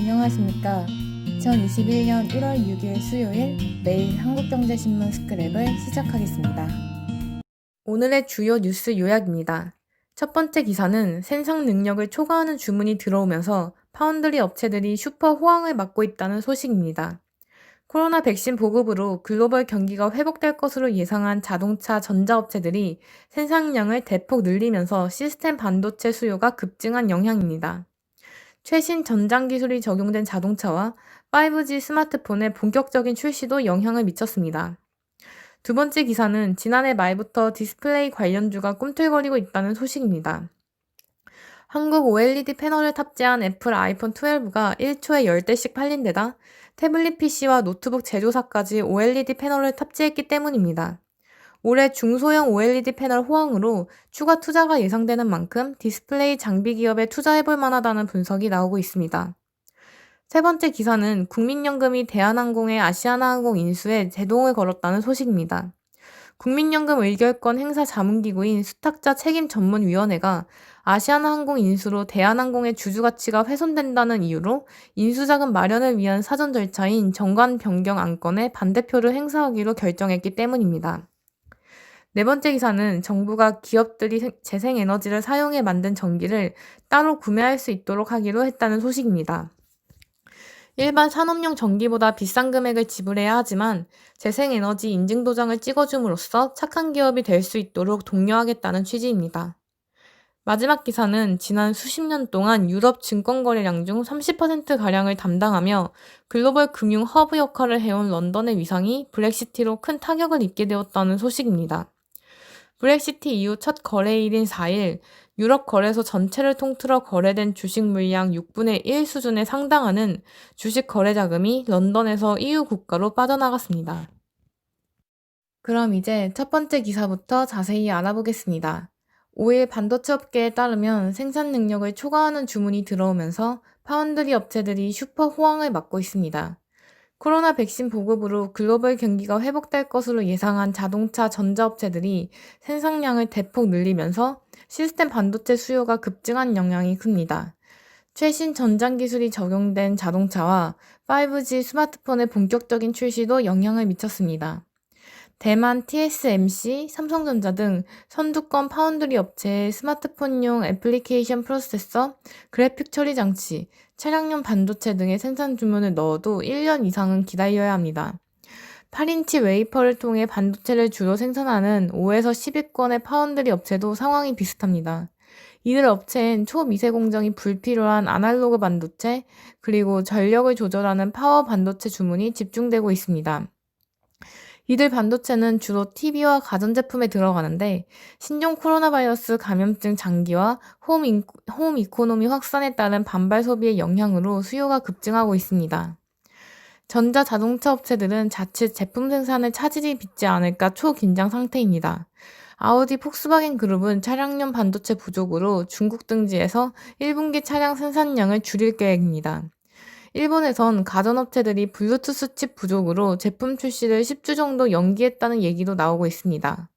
안녕하십니까. 2021년 1월 6일 수요일 매일 한국경제신문 스크랩을 시작하겠습니다. 오늘의 주요 뉴스 요약입니다. 첫 번째 기사는 생산 능력을 초과하는 주문이 들어오면서 파운드리 업체들이 슈퍼 호황을 맞고 있다는 소식입니다. 코로나 백신 보급으로 글로벌 경기가 회복될 것으로 예상한 자동차 전자업체들이 생산량을 대폭 늘리면서 시스템 반도체 수요가 급증한 영향입니다. 최신 전장 기술이 적용된 자동차와 5G 스마트폰의 본격적인 출시도 영향을 미쳤습니다. 두 번째 기사는 지난해 말부터 디스플레이 관련주가 꿈틀거리고 있다는 소식입니다. 한국 OLED 패널을 탑재한 애플 아이폰 12가 1초에 10대씩 팔린 데다 태블릿 PC와 노트북 제조사까지 OLED 패널을 탑재했기 때문입니다. 올해 중소형 OLED 패널 호황으로 추가 투자가 예상되는 만큼 디스플레이 장비 기업에 투자해볼 만하다는 분석이 나오고 있습니다. 세 번째 기사는 국민연금이 대한항공의 아시아나항공 인수에 제동을 걸었다는 소식입니다. 국민연금 의결권 행사 자문기구인 수탁자 책임전문위원회가 아시아나항공 인수로 대한항공의 주주가치가 훼손된다는 이유로 인수자금 마련을 위한 사전 절차인 정관 변경 안건에 반대표를 행사하기로 결정했기 때문입니다. 네 번째 기사는 정부가 기업들이 재생에너지를 사용해 만든 전기를 따로 구매할 수 있도록 하기로 했다는 소식입니다. 일반 산업용 전기보다 비싼 금액을 지불해야 하지만 재생에너지 인증도장을 찍어줌으로써 착한 기업이 될 수 있도록 독려하겠다는 취지입니다. 마지막 기사는 지난 수십 년 동안 유럽 증권 거래량 중 30%가량을 담당하며 글로벌 금융 허브 역할을 해온 런던의 위상이 브렉시트로 큰 타격을 입게 되었다는 소식입니다. 브렉시트 이후 첫 거래일인 4일, 유럽 거래소 전체를 통틀어 거래된 주식 물량 6분의 1 수준에 상당하는 주식 거래 자금이 런던에서 EU 국가로 빠져나갔습니다. 그럼 이제 첫 번째 기사부터 자세히 알아보겠습니다. 5일 반도체 업계에 따르면 생산 능력을 초과하는 주문이 들어오면서 파운드리 업체들이 슈퍼 호황을 맞고 있습니다. 코로나 백신 보급으로 글로벌 경기가 회복될 것으로 예상한 자동차 전자업체들이 생산량을 대폭 늘리면서 시스템 반도체 수요가 급증한 영향이 큽니다. 최신 전장 기술이 적용된 자동차와 5G 스마트폰의 본격적인 출시도 영향을 미쳤습니다. 대만 TSMC, 삼성전자 등 선두권 파운드리 업체의 스마트폰용 애플리케이션 프로세서, 그래픽 처리 장치, 차량용 반도체 등의 생산 주문을 넣어도 1년 이상은 기다려야 합니다. 8인치 웨이퍼를 통해 반도체를 주로 생산하는 5에서 10위권의 파운드리 업체도 상황이 비슷합니다. 이들 업체엔 초미세 공정이 불필요한 아날로그 반도체, 그리고 전력을 조절하는 파워 반도체 주문이 집중되고 있습니다. 이들 반도체는 주로 TV와 가전제품에 들어가는데 신종 코로나 바이러스 감염증 장기와 홈 이코노미 확산에 따른 반발 소비의 영향으로 수요가 급증하고 있습니다. 전자자동차 업체들은 자칫 제품 생산에 차질이 빚지 않을까 초긴장 상태입니다. 아우디 폭스바겐 그룹은 차량용 반도체 부족으로 중국 등지에서 1분기 차량 생산량을 줄일 계획입니다. 일본에선 가전업체들이 블루투스 칩 부족으로 제품 출시를 10주 정도 연기했다는 얘기도 나오고 있습니다.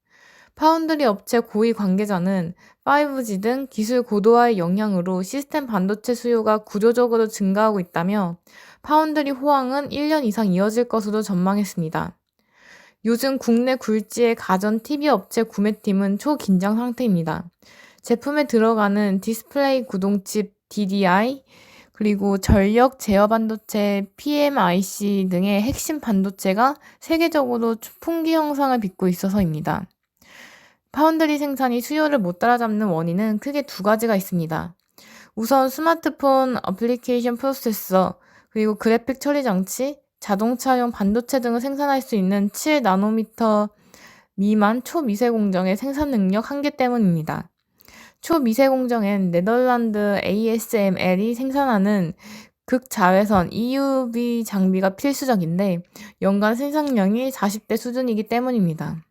파운드리 업체 고위 관계자는 5G 등 기술 고도화의 영향으로 시스템 반도체 수요가 구조적으로 증가하고 있다며 파운드리 호황은 1년 이상 이어질 것으로 전망했습니다. 요즘 국내 굴지의 가전 TV 업체 구매팀은 초긴장 상태입니다. 제품에 들어가는 디스플레이 구동칩 DDI, 그리고 전력 제어 반도체 PMIC 등의 핵심 반도체가 세계적으로 풍기 형상을 빚고 있어서입니다. 파운드리 생산이 수요를 못 따라잡는 원인은 크게 두 가지가 있습니다. 우선 스마트폰 어플리케이션 프로세서, 그리고 그래픽 처리 장치, 자동차용 반도체 등을 생산할 수 있는 7나노미터 미만 초미세 공정의 생산 능력 한계 때문입니다. 초미세 공정엔 네덜란드 ASML이 생산하는 극자외선 EUV 장비가 필수적인데 연간 생산량이 40대 수준이기 때문입니다.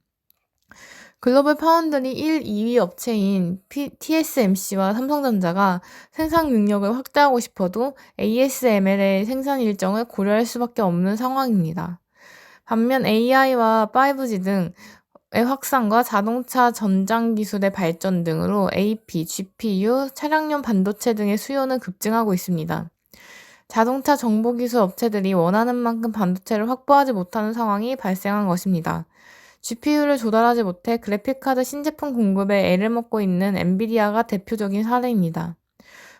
글로벌 파운드리 1, 2위 업체인 TSMC와 삼성전자가 생산 능력을 확대하고 싶어도 ASML의 생산 일정을 고려할 수밖에 없는 상황입니다. 반면 AI와 5G 등의 확산과 자동차 전장 기술의 발전 등으로 AP, GPU, 차량용 반도체 등의 수요는 급증하고 있습니다. 자동차 정보기술 업체들이 원하는 만큼 반도체를 확보하지 못하는 상황이 발생한 것입니다. GPU를 조달하지 못해 그래픽카드 신제품 공급에 애를 먹고 있는 엔비디아가 대표적인 사례입니다.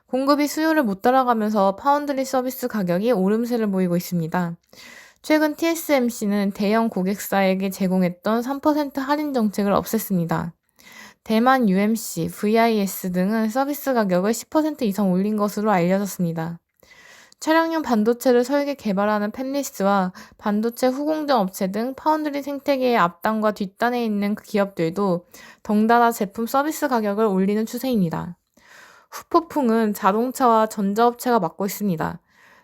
공급이 수요를 못 따라가면서 파운드리 서비스 가격이 오름세를 보이고 있습니다. 최근 TSMC는 대형 고객사에게 제공했던 3% 할인 정책을 없앴습니다. 대만 UMC, VIS 등은 서비스 가격을 10% 이상 올린 것으로 알려졌습니다. 차량용 반도체를 설계 개발하는 팹리스와 반도체 후공정 업체 등 파운드리 생태계의 앞단과 뒷단에 있는 기업들도 덩달아 제품 서비스 가격을 올리는 추세입니다. 후폭풍은 자동차와 전자업체가 맡고 있습니다.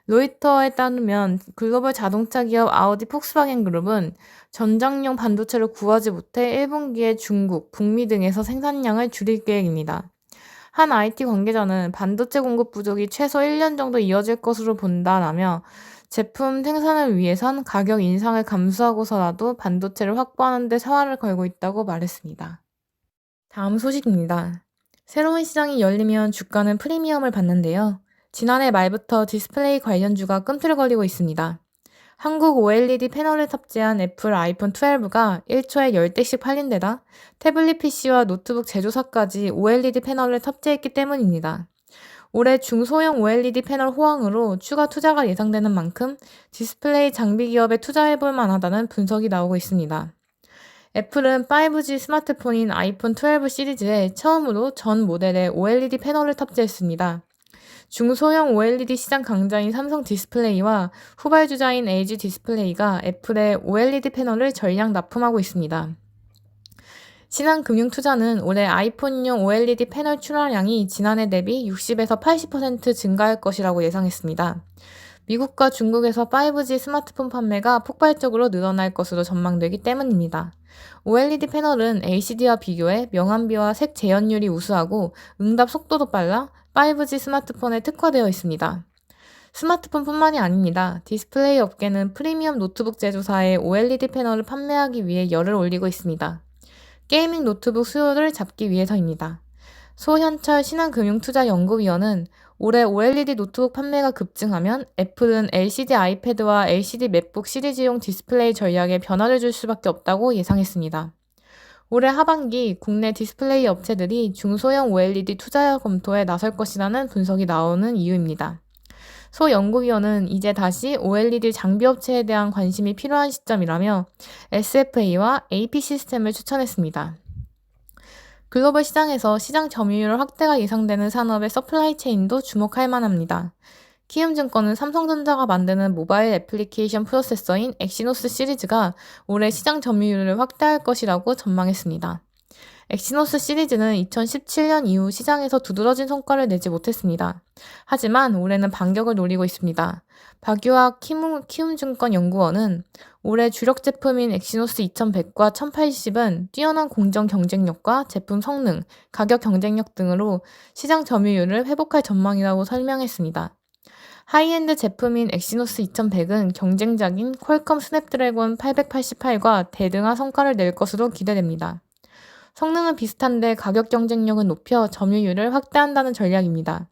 로이터에 따르면 글로벌 자동차 기업 아우디 폭스바겐 그룹은 전장용 반도체를 구하지 못해 1분기에 중국, 북미 등에서 생산량을 줄일 계획입니다. 한 IT 관계자는 반도체 공급 부족이 최소 1년 정도 이어질 것으로 본다라며 제품 생산을 위해선 가격 인상을 감수하고서라도 반도체를 확보하는 데 사활을 걸고 있다고 말했습니다. 다음 소식입니다. 새로운 시장이 열리면 주가는 프리미엄을 받는데요. 지난해 말부터 디스플레이 관련주가 꿈틀거리고 있습니다. 한국 OLED 패널을 탑재한 애플 아이폰 12가 1초에 10대씩 팔린 데다 태블릿 PC와 노트북 제조사까지 OLED 패널을 탑재했기 때문입니다. 올해 중소형 OLED 패널 호황으로 추가 투자가 예상되는 만큼 디스플레이 장비 기업에 투자해볼 만하다는 분석이 나오고 있습니다. 애플은 5G 스마트폰인 아이폰 12 시리즈에 처음으로 전 모델에 OLED 패널을 탑재했습니다. 중소형 OLED 시장 강자인 삼성 디스플레이와 후발주자인 LG 디스플레이가 애플의 OLED 패널을 전량 납품하고 있습니다. 신한금융투자는 올해 아이폰용 OLED 패널 출하량이 지난해 대비 60에서 80% 증가할 것이라고 예상했습니다. 미국과 중국에서 5G 스마트폰 판매가 폭발적으로 늘어날 것으로 전망되기 때문입니다. OLED 패널은 LCD와 비교해 명암비와 색 재현율이 우수하고 응답 속도도 빨라 5G 스마트폰에 특화되어 있습니다. 스마트폰뿐만이 아닙니다. 디스플레이 업계는 프리미엄 노트북 제조사의 OLED 패널을 판매하기 위해 열을 올리고 있습니다. 게이밍 노트북 수요를 잡기 위해서입니다. 소현철 신한금융투자연구위원은 올해 OLED 노트북 판매가 급증하면 애플은 LCD 아이패드와 LCD 맥북 시리즈용 디스플레이 전략에 변화를 줄 수밖에 없다고 예상했습니다. 올해 하반기 국내 디스플레이 업체들이 중소형 OLED 투자 검토에 나설 것이라는 분석이 나오는 이유입니다. 소 연구위원은 이제 다시 OLED 장비 업체에 대한 관심이 필요한 시점이라며 SFA와 AP 시스템을 추천했습니다. 글로벌 시장에서 시장 점유율 확대가 예상되는 산업의 서플라이 체인도 주목할 만합니다. 키움증권은 삼성전자가 만드는 모바일 애플리케이션 프로세서인 엑시노스 시리즈가 올해 시장 점유율을 확대할 것이라고 전망했습니다. 엑시노스 시리즈는 2017년 이후 시장에서 두드러진 성과를 내지 못했습니다. 하지만 올해는 반격을 노리고 있습니다. 박유학 키움증권 연구원은 올해 주력 제품인 엑시노스 2100과 1080은 뛰어난 공정 경쟁력과 제품 성능, 가격 경쟁력 등으로 시장 점유율을 회복할 전망이라고 설명했습니다. 하이엔드 제품인 엑시노스 2100은 경쟁작인 퀄컴 스냅드래곤 888과 대등한 성과를 낼 것으로 기대됩니다. 성능은 비슷한데 가격 경쟁력은 높여 점유율을 확대한다는 전략입니다.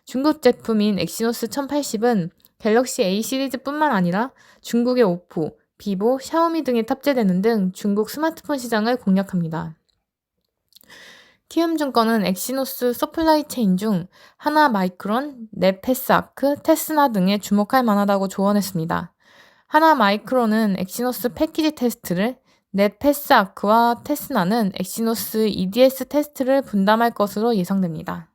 중국 제품인 엑시노스 1080은 갤럭시 A 시리즈뿐만 아니라 중국의 오포, 비보, 샤오미 등에 탑재되는 등 중국 스마트폰 시장을 공략합니다. 키움증권은 엑시노스 서플라이 체인 중 하나마이크론, 넷패스아크, 테스나 등에 주목할 만하다고 조언했습니다. 하나마이크론은 엑시노스 패키지 테스트를, 넷패스아크와 테스나는 엑시노스 EDS 테스트를 분담할 것으로 예상됩니다.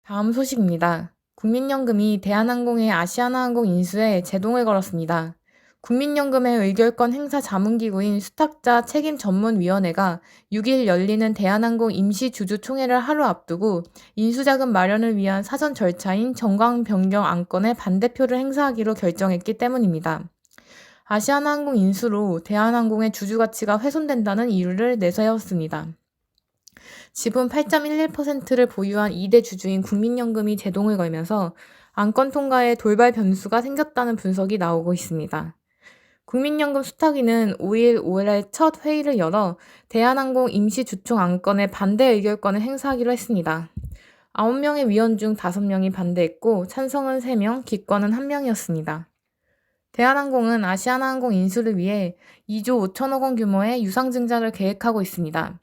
다음 소식입니다. 국민연금이 대한항공의 아시아나항공 인수에 제동을 걸었습니다. 국민연금의 의결권 행사 자문기구인 수탁자 책임전문위원회가 6일 열리는 대한항공 임시주주총회를 하루 앞두고 인수자금 마련을 위한 사전 절차인 정관 변경 안건에 반대표를 행사하기로 결정했기 때문입니다. 아시아나항공 인수로 대한항공의 주주가치가 훼손된다는 이유를 내세웠습니다. 지분 8.11%를 보유한 2대 주주인 국민연금이 제동을 걸면서 안건 통과에 돌발 변수가 생겼다는 분석이 나오고 있습니다. 국민연금 수탁위는 5일 올해 첫 회의를 열어 대한항공 임시주총 안건에 반대 의결권을 행사하기로 했습니다. 9명의 위원 중 5명이 반대했고 찬성은 3명, 기권은 1명이었습니다. 대한항공은 아시아나항공 인수를 위해 2조 5천억 원 규모의 유상증자를 계획하고 있습니다.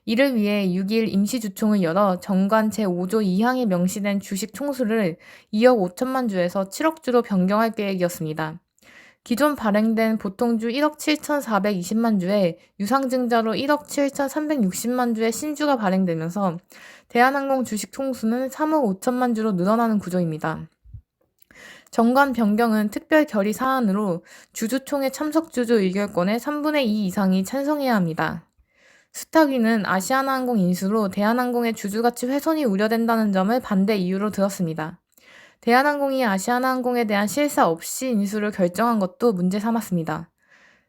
이를 위해 6일 임시주총을 열어 정관 제5조 2항에 명시된 주식 총수를 2억 5천만 주에서 7억 주로 변경할 계획이었습니다. 기존 발행된 보통주 1억 7,420만 주에 유상증자로 1억 7,360만 주의 신주가 발행되면서 대한항공 주식 총수는 3억 5천만 주로 늘어나는 구조입니다. 정관 변경은 특별 결의 사안으로 주주총회 참석 주주 의결권의 3분의 2 이상이 찬성해야 합니다. 수탁위는 아시아나항공 인수로 대한항공의 주주가치 훼손이 우려된다는 점을 반대 이유로 들었습니다. 대한항공이 아시아나항공에 대한 실사 없이 인수를 결정한 것도 문제 삼았습니다.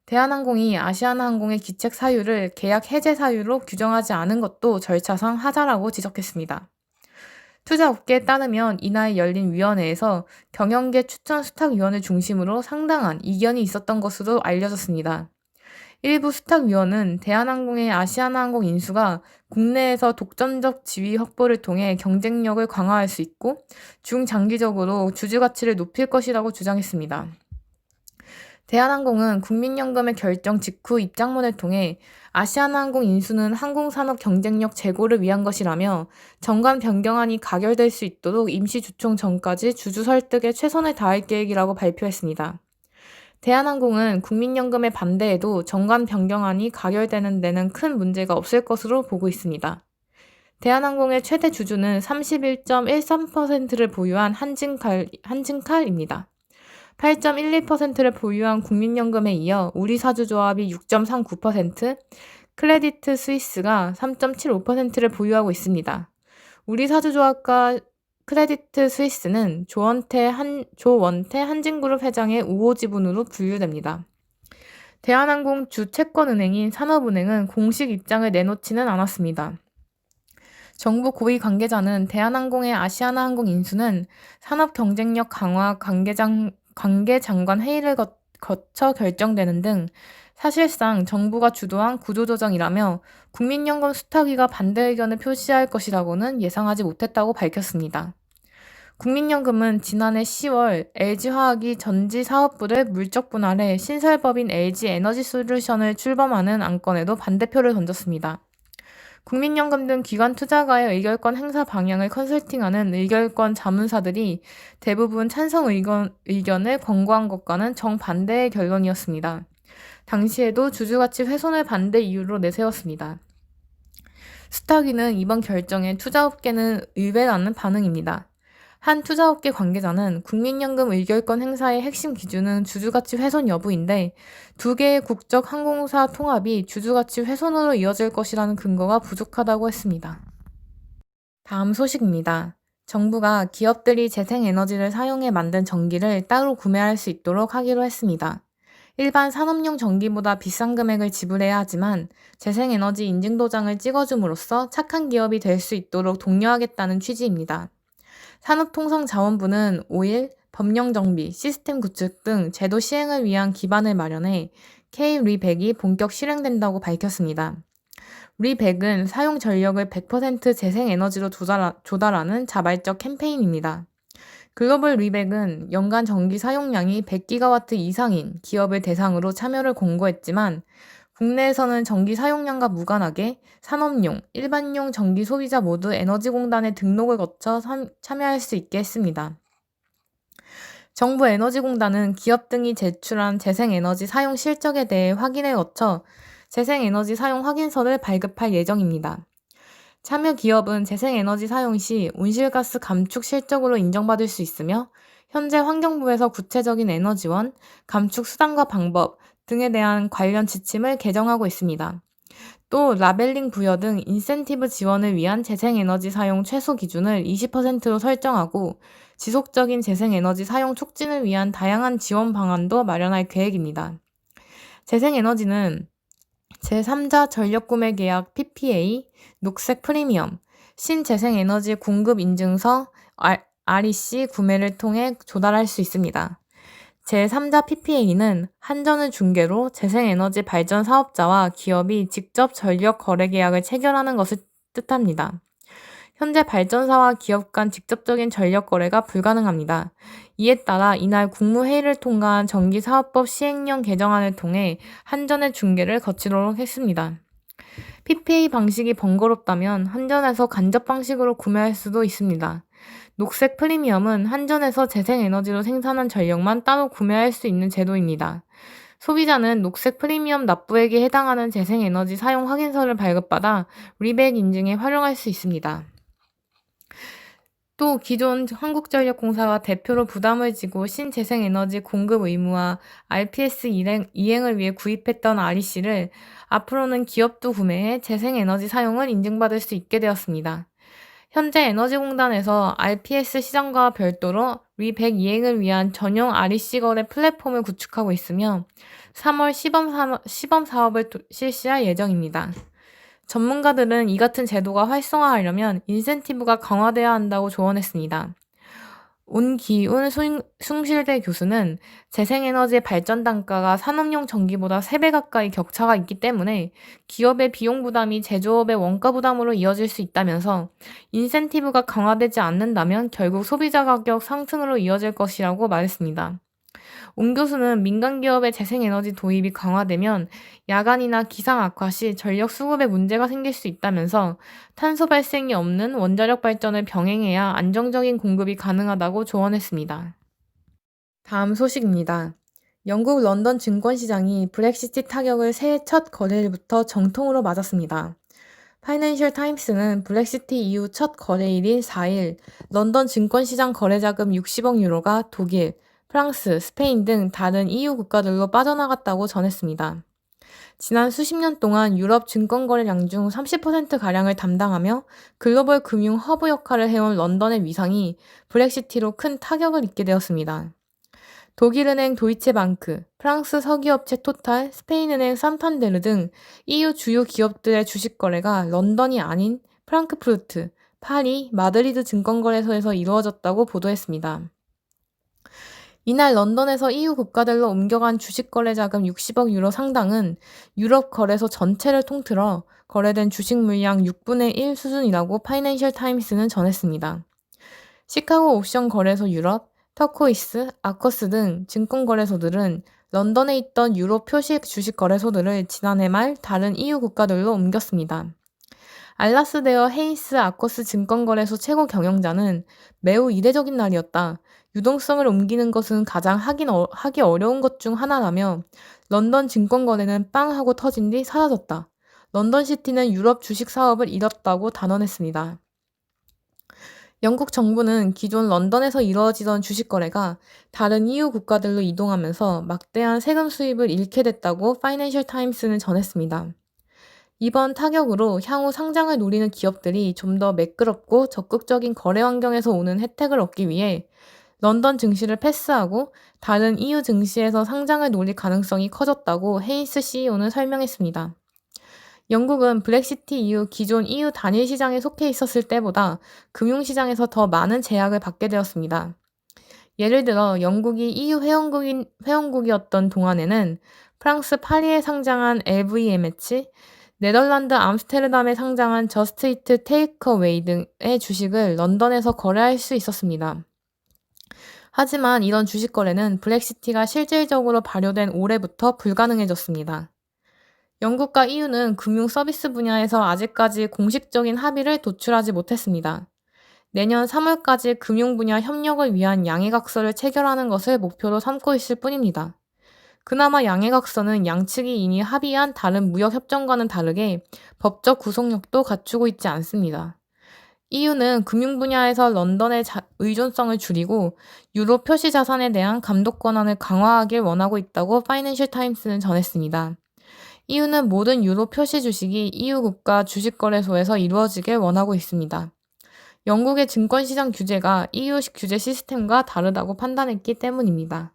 대한항공이 아시아나항공의 기책 사유를 계약 해제 사유로 규정하지 않은 것도 절차상 하자라고 지적했습니다. 투자업계에 따르면 이날 열린 위원회에서 경영계 추천 수탁위원을 중심으로 상당한 이견이 있었던 것으로 알려졌습니다. 일부 수탁위원은 대한항공의 아시아나항공 인수가 국내에서 독점적 지위 확보를 통해 경쟁력을 강화할 수 있고 중장기적으로 주주가치를 높일 것이라고 주장했습니다. 대한항공은 국민연금의 결정 직후 입장문을 통해 아시아나항공 인수는 항공산업 경쟁력 제고를 위한 것이라며 정관 변경안이 가결될 수 있도록 임시주총 전까지 주주 설득에 최선을 다할 계획이라고 발표했습니다. 대한항공은 국민연금의 반대에도 정관 변경안이 가결되는 데는 큰 문제가 없을 것으로 보고 있습니다. 대한항공의 최대 주주는 31.13%를 보유한 한진칼입니다. 8.12%를 보유한 국민연금에 이어 우리사주조합이 6.39%, 크레디트 스위스가 3.75%를 보유하고 있습니다. 우리사주조합과 크레디트 스위스는 조원태 한진그룹 회장의 우호 지분으로 분류됩니다. 대한항공 주 채권은행인 산업은행은 공식 입장을 내놓지는 않았습니다. 정부 고위 관계자는 대한항공의 아시아나항공 인수는 산업 경쟁력 강화 관계장관 회의를 거쳐 결정되는 등 사실상 정부가 주도한 구조조정이라며 국민연금 수탁위가 반대 의견을 표시할 것이라고는 예상하지 못했다고 밝혔습니다. 국민연금은 지난해 10월 LG화학이 전지사업부를 물적 분할해 신설법인 LG에너지솔루션을 출범하는 안건에도 반대표를 던졌습니다. 국민연금 등 기관 투자가의 의결권 행사 방향을 컨설팅하는 의결권 자문사들이 대부분 찬성 의견을 권고한 것과는 정반대의 결론이었습니다. 당시에도 주주가치 훼손을 반대 이유로 내세웠습니다. 수탁위는 이번 결정에 투자업계는 의외라는 반응입니다. 한 투자업계 관계자는 국민연금 의결권 행사의 핵심 기준은 주주가치 훼손 여부인데 두 개의 국적 항공사 통합이 주주가치 훼손으로 이어질 것이라는 근거가 부족하다고 했습니다. 다음 소식입니다. 정부가 기업들이 재생에너지를 사용해 만든 전기를 따로 구매할 수 있도록 하기로 했습니다. 일반 산업용 전기보다 비싼 금액을 지불해야 하지만 재생에너지 인증도장을 찍어줌으로써 착한 기업이 될 수 있도록 독려하겠다는 취지입니다. 산업통상자원부는 5일 법령정비, 시스템 구축 등 제도 시행을 위한 기반을 마련해 K-리백이 본격 실행된다고 밝혔습니다. 리백은 사용 전력을 100% 재생에너지로 조달하는 자발적 캠페인입니다. 글로벌 리백은 연간 전기 사용량이 100기가와트 이상인 기업을 대상으로 참여를 권고했지만 국내에서는 전기 사용량과 무관하게 산업용, 일반용 전기 소비자 모두 에너지공단의 등록을 거쳐 참여할 수 있게 했습니다. 정부 에너지공단은 기업 등이 제출한 재생에너지 사용 실적에 대해 확인을 거쳐 재생에너지 사용 확인서를 발급할 예정입니다. 참여 기업은 재생에너지 사용 시 온실가스 감축 실적으로 인정받을 수 있으며 현재 환경부에서 구체적인 에너지원, 감축 수단과 방법 등에 대한 관련 지침을 개정하고 있습니다. 또 라벨링 부여 등 인센티브 지원을 위한 재생에너지 사용 최소 기준을 20%로 설정하고 지속적인 재생에너지 사용 촉진을 위한 다양한 지원 방안도 마련할 계획입니다. 재생에너지는 제3자 전력구매 계약 PPA, 녹색 프리미엄, 신재생에너지 공급 인증서 REC 구매를 통해 조달할 수 있습니다. 제3자 PPA는 한전을 중개로 재생에너지 발전 사업자와 기업이 직접 전력 거래 계약을 체결하는 것을 뜻합니다. 현재 발전사와 기업 간 직접적인 전력 거래가 불가능합니다. 이에 따라 이날 국무회의를 통과한 전기사업법 시행령 개정안을 통해 한전의 중개를 거치도록 했습니다. PPA 방식이 번거롭다면 한전에서 간접 방식으로 구매할 수도 있습니다. 녹색 프리미엄은 한전에서 재생에너지로 생산한 전력만 따로 구매할 수 있는 제도입니다. 소비자는 녹색 프리미엄 납부액에 해당하는 재생에너지 사용 확인서를 발급받아 리백 인증에 활용할 수 있습니다. 또 기존 한국전력공사가 대표로 부담을 지고 신재생에너지 공급 의무와 RPS 이행을 위해 구입했던 REC를 앞으로는 기업도 구매해 재생에너지 사용을 인증받을 수 있게 되었습니다. 현재 에너지공단에서 RPS 시장과 별도로 리백 이행을 위한 전용 REC 거래 플랫폼을 구축하고 있으며 3월 시범 사업을 실시할 예정입니다. 전문가들은 이 같은 제도가 활성화하려면 인센티브가 강화돼야 한다고 조언했습니다. 온기훈 숭실대 교수는 재생에너지의 발전 단가가 산업용 전기보다 3배 가까이 격차가 있기 때문에 기업의 비용 부담이 제조업의 원가 부담으로 이어질 수 있다면서 인센티브가 강화되지 않는다면 결국 소비자 가격 상승으로 이어질 것이라고 말했습니다. 온 교수는 민간 기업의 재생에너지 도입이 강화되면 야간이나 기상 악화 시 전력 수급에 문제가 생길 수 있다면서 탄소 발생이 없는 원자력 발전을 병행해야 안정적인 공급이 가능하다고 조언했습니다. 다음 소식입니다. 영국 런던 증권시장이 브렉시트 타격을 새해 첫 거래일부터 정통으로 맞았습니다. 파이낸셜 타임스는 브렉시트 이후 첫 거래일인 4일 런던 증권시장 거래자금 60억 유로가 독일, 프랑스, 스페인 등 다른 EU 국가들로 빠져나갔다고 전했습니다. 지난 수십 년 동안 유럽 증권 거래량 중 30%가량을 담당하며 글로벌 금융 허브 역할을 해온 런던의 위상이 브렉시티로 큰 타격을 입게 되었습니다. 독일은행 도이체방크, 프랑스 석유업체 토탈, 스페인은행 산탄데르 등 EU 주요 기업들의 주식 거래가 런던이 아닌 프랑크푸르트, 파리, 마드리드 증권거래소에서 이루어졌다고 보도했습니다. 이날 런던에서 EU 국가들로 옮겨간 주식 거래 자금 60억 유로 상당은 유럽 거래소 전체를 통틀어 거래된 주식 물량 6분의 1 수준이라고 파이낸셜 타임스는 전했습니다. 시카고 옵션 거래소 유럽, 터코이스, 아커스 등 증권 거래소들은 런던에 있던 유로 표시 주식 거래소들을 지난해 말 다른 EU 국가들로 옮겼습니다. 알라스데어 헤인스 아커스 증권거래소 최고 경영자는 매우 이례적인 날이었다. 유동성을 옮기는 것은 가장 하기 어려운 것 중 하나라며 런던 증권거래는 빵 하고 터진 뒤 사라졌다. 런던시티는 유럽 주식 사업을 잃었다고 단언했습니다. 영국 정부는 기존 런던에서 이루어지던 주식 거래가 다른 EU 국가들로 이동하면서 막대한 세금 수입을 잃게 됐다고 파이낸셜 타임스는 전했습니다. 이번 타격으로 향후 상장을 노리는 기업들이 좀 더 매끄럽고 적극적인 거래 환경에서 오는 혜택을 얻기 위해 런던 증시를 패스하고 다른 EU 증시에서 상장을 노릴 가능성이 커졌다고 헤인스 CEO는 설명했습니다. 영국은 브렉시트 이후 기존 EU 단일 시장에 속해 있었을 때보다 금융시장에서 더 많은 제약을 받게 되었습니다. 예를 들어 영국이 EU 회원국이었던 동안에는 프랑스 파리에 상장한 LVMH, 네덜란드 암스테르담에 상장한 저스트 이트 테이크어웨이 등의 주식을 런던에서 거래할 수 있었습니다. 하지만 이런 주식 거래는 브렉시티가 실질적으로 발효된 올해부터 불가능해졌습니다. 영국과 EU는 금융 서비스 분야에서 아직까지 공식적인 합의를 도출하지 못했습니다. 내년 3월까지 금융 분야 협력을 위한 양해각서를 체결하는 것을 목표로 삼고 있을 뿐입니다. 그나마 양해각서는 양측이 이미 합의한 다른 무역협정과는 다르게 법적 구속력도 갖추고 있지 않습니다. EU는 금융 분야에서 런던의 의존성을 줄이고 유로 표시 자산에 대한 감독 권한을 강화하길 원하고 있다고 파이낸셜 타임스는 전했습니다. EU는 모든 유로 표시 주식이 EU 국가 주식거래소에서 이루어지길 원하고 있습니다. 영국의 증권시장 규제가 EU식 규제 시스템과 다르다고 판단했기 때문입니다.